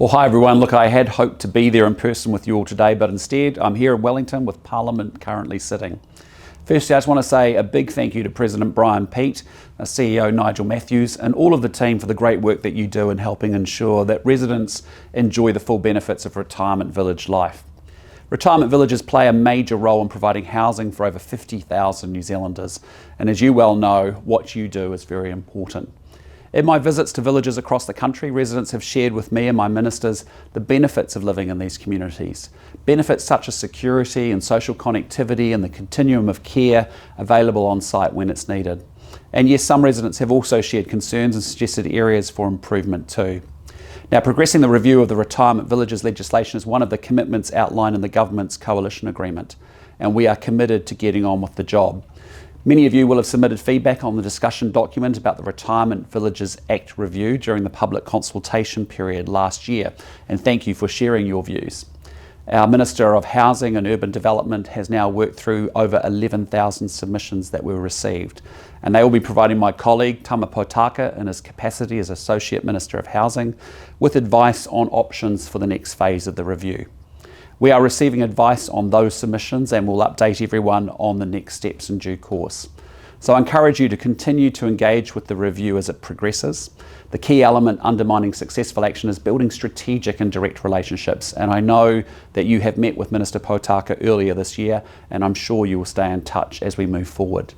Well, hi everyone. Look, I had hoped to be there in person with you all today, but instead I'm here in Wellington with Parliament currently sitting. Firstly, I just want to say a big thank you to President Brian Peat, CEO Nigel Matthews, and all of the team for the great work that you do in helping ensure that residents enjoy the full benefits of retirement village life. Retirement villages play a major role in providing housing for over 50,000 New Zealanders, and as you well know, what you do is very important. In my visits to villages across the country, residents have shared with me and my ministers the benefits of living in these communities. Benefits such as security and social connectivity and the continuum of care available on site when it's needed. And yes, some residents have also shared concerns and suggested areas for improvement too. Now, progressing the review of the retirement villages legislation is one of the commitments outlined in the government's coalition agreement, and we are committed to getting on with the job. Many of you will have submitted feedback on the discussion document about the Retirement Villages Act review during the public consultation period last year, and thank you for sharing your views. Our Minister of Housing and Urban Development has now worked through over 11,000 submissions that were received, and they will be providing my colleague Tama Potaka in his capacity as Associate Minister of Housing with advice on options for the next phase of the review. We are receiving advice on those submissions and will update everyone on the next steps in due course. So I encourage you to continue to engage with the review as it progresses. The key element undermining successful action is building strategic and direct relationships, and I know that you have met with Minister Potaka earlier this year, and I'm sure you will stay in touch as we move forward.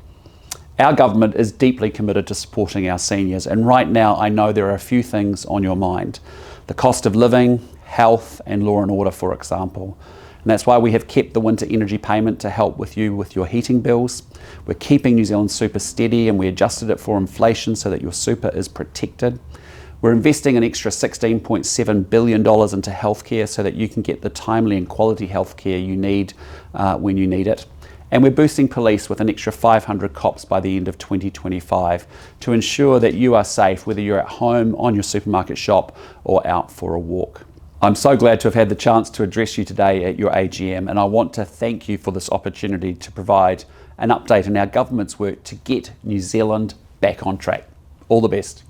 Our government is deeply committed to supporting our seniors, and right now I know there are a few things on your mind. The cost of living, health and law and order, for example. And that's why we have kept the winter energy payment to help with you with your heating bills. We're keeping New Zealand super steady and we adjusted it for inflation so that your super is protected. We're investing an extra $16.7 billion into healthcare so that you can get the timely and quality healthcare you need when you need it. And we're boosting police with an extra 500 cops by the end of 2025 to ensure that you are safe whether you're at home, on your supermarket shop or out for a walk. I'm so glad to have had the chance to address you today at your AGM, and I want to thank you for this opportunity to provide an update on our government's work to get New Zealand back on track. All the best.